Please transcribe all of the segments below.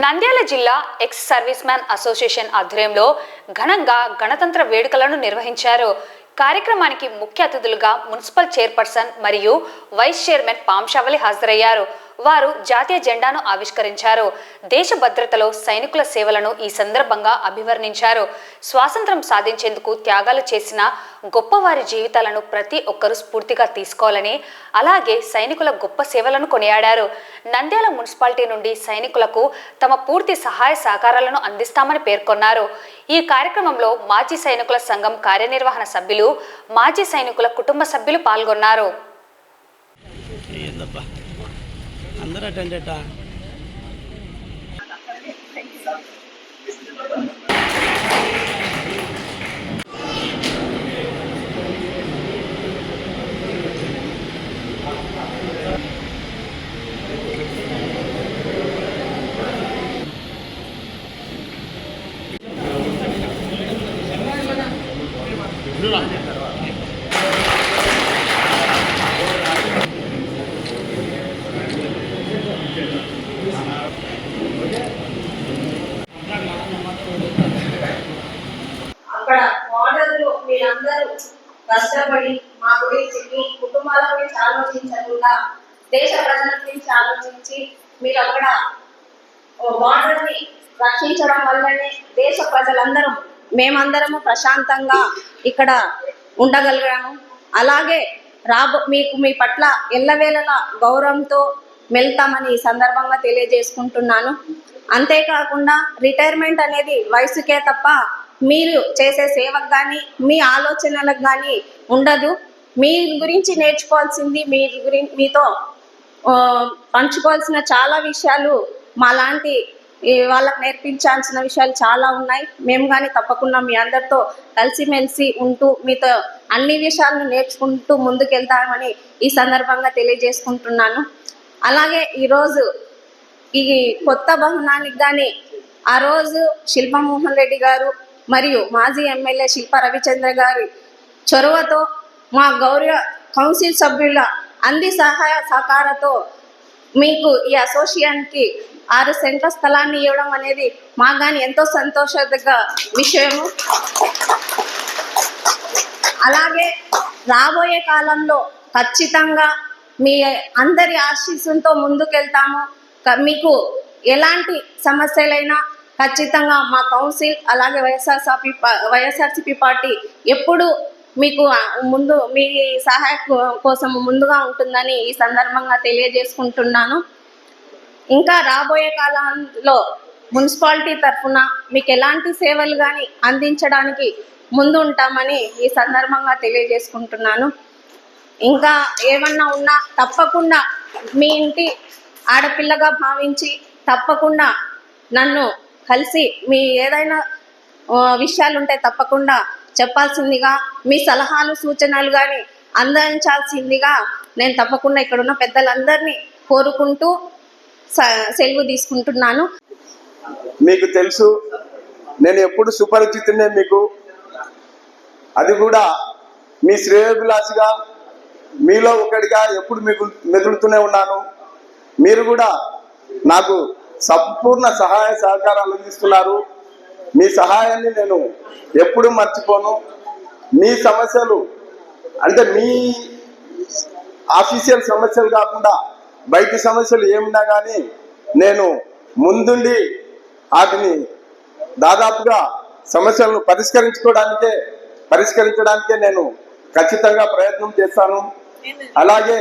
నంద్యాల జిల్లా ex service man association ఆధ్వర్యంలో ఘనంగా గణతంత్ర వేడుకలను నిర్వహించారు. కార్యక్రమానికి ముఖ్య అతిథులుగా మున్సిపల్ చైర్పర్సన్ మరియు వైస్ చైర్మన్ పాంశావళి హాజరయ్యారు. వారు జాతీయ జెండాను ఆవిష్కరించారు. దేశ భద్రతలో సైనికుల సేవలను ఈ సందర్భంగా అభివర్ణించారు. స్వాతంత్ర్యం సాధించేందుకు త్యాగాలు చేసిన గొప్పవారి జీవితాలను ప్రతి ఒక్కరూ స్ఫూర్తిగా తీసుకోవాలని, అలాగే సైనికుల గొప్ప సేవలను కొనియాడారు. నంద్యాల మున్సిపాలిటీ నుండి సైనికులకు తమ పూర్తి సహాయ సహకారాలను అందిస్తామని పేర్కొన్నారు. ఈ కార్యక్రమంలో మాజీ సైనికుల సంఘం కార్యనిర్వహణ సభ్యులు, మాజీ సైనికుల కుటుంబ సభ్యులు పాల్గొన్నారు. అందరూ అటెండేటా అక్కడ మోడల్లో మీరందరూ కష్టపడి మా గురించి, మీ కుటుంబాల గురించి ఆలోచించకుండా దేశ ప్రజల గురించి ఆలోచించి మీరు అక్కడ బార్డర్ ని రక్షించడం వల్లనే దేశ ప్రజలందరం మేమందరము ప్రశాంతంగా ఇక్కడ ఉండగలిగాము. అలాగే మీకు మీ పట్ల ఎల్లవేళలా గౌరవంతో వెళ్తామని ఈ సందర్భంగా తెలియజేసుకుంటున్నాను. అంతేకాకుండా రిటైర్మెంట్ అనేది వయసుకే తప్ప మీరు చేసే సేవకు కానీ మీ ఆలోచనలకు కానీ ఉండదు. మీ గురించి నేర్చుకోవాల్సింది, మీతో పంచుకోవాల్సిన చాలా విషయాలు మాలాంటి వాళ్ళకు నేర్పించాల్సిన విషయాలు చాలా ఉన్నాయి. మేము కానీ తప్పకుండా మీ అందరితో కలిసిమెలిసి ఉంటూ మీతో అన్ని విషయాలను నేర్చుకుంటూ ముందుకెళ్తామని ఈ సందర్భంగా తెలియజేసుకుంటున్నాను. అలాగే ఈరోజు ఈ కొత్త భవనానికి కానీ ఆ రోజు శిల్పమోహన్ రెడ్డి గారు మరియు మాజీ ఎమ్మెల్యే శిల్ప రవిచంద్ర గారి చొరవతో మా గౌరవ కౌన్సిల్ సభ్యుల అంది సహాయ సహకారంతో మీకు ఈ అసోసియేషన్కి 6 సెంట్ల స్థలాన్ని ఇవ్వడం అనేది మాకు కానీ ఎంతో సంతోషదగ్గ విషయము. అలాగే రాబోయే కాలంలో ఖచ్చితంగా మీ అందరి ఆశీస్సులతో ముందుకెళ్తాము. మీకు ఎలాంటి సమస్యలైనా ఖచ్చితంగా మా కౌన్సిల్ అలాగే వైఎస్ఆర్సీపీ పార్టీ ఎప్పుడు మీకు ముందు మీ సహాయ కోసం ముందుగా ఉంటుందని ఈ సందర్భంగా తెలియజేసుకుంటున్నాను. ఇంకా రాబోయే కాలంలో మున్సిపాలిటీ తరఫున మీకు ఎలాంటి సేవలు కానీ అందించడానికి ముందు ఉంటామని ఈ సందర్భంగా తెలియజేసుకుంటున్నాను. ఇంకా ఏమన్నా ఉన్నా తప్పకుండా మీ ఇంటి ఆడపిల్లగా భావించి తప్పకుండా నన్ను కలిసి మీ ఏదైనా విషయాలు ఉంటే తప్పకుండా చెప్పాల్సిందిగా, మీ సలహాలు సూచనలు కానీ అందించాల్సిందిగా నేను తప్పకుండా ఇక్కడున్న పెద్దలందరినీ కోరుకుంటూ సెలవు తీసుకుంటున్నాను. మీకు తెలుసు, నేను ఎప్పుడు సుపరిచితున్నే మీకు, అది కూడా మీ శ్రేయోభిలాషిగా మీలో ఒకటిగా ఎప్పుడు మీకు మెదులుతూనే ఉన్నాను. మీరు కూడా నాకు సంపూర్ణ సహాయ సహకారాలు అందిస్తున్నారు. మీ సహాయాన్ని నేను ఎప్పుడు మర్చిపోను. మీ సమస్యలు అంటే మీ ఆఫీషియల్ సమస్యలు కాకుండా బయట సమస్యలు ఏమున్నా కానీ నేను ముందుండి వాటిని దాదాపుగా సమస్యలను పరిష్కరించడానికే నేను ఖచ్చితంగా ప్రయత్నం చేస్తాను. అలాగే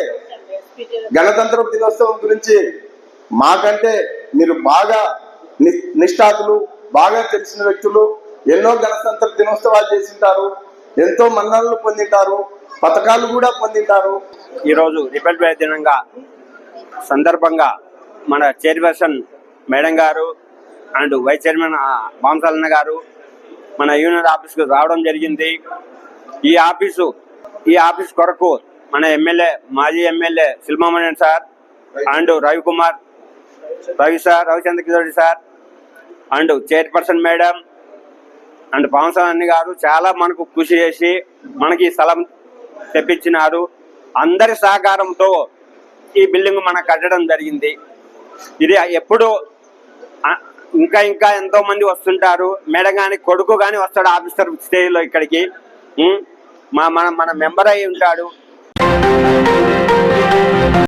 గణతంత్ర దినోత్సవం గురించి మాకంటే మీరు బాగా నిష్ఠాతులు, బాగా తెలిసిన వ్యక్తులు, ఎన్నో గణతంత్ర దినోత్సవాలు చేసింటారు, ఎంతో మన్ననలు పొందింటారు, పథకాలు కూడా పొందింటారు. ఈరోజు రిపబ్లిక్ దినంగా సందర్భంగా మన చైర్పర్సన్ మేడం గారు అండ్ వైస్ చైర్మన్ మాంసాలన్న గారు మన యూనియన్ ఆఫీస్కు రావడం జరిగింది. ఈ ఆఫీస్ కొరకు మన మాజీ MLA Shilpamohan sir and Ravichandra Kishore sir and chairperson madam and పాంసాలన్న గారు చాలా మనకు కృషి చేసి మనకి స్థలం తెప్పించినారు. అందరి సహకారంతో ఈ బిల్డింగ్ మనం కట్టడం జరిగింది. ఇది ఎప్పుడు ఇంకా ఇంకా ఎంతో మంది వస్తుంటారు. మేడం కానీ కొడుకు కానీ వస్తాడు ఆఫీసర్ స్టేజ్లో ఇక్కడికి. మన మెంబర్ అయి ఉంటాడు.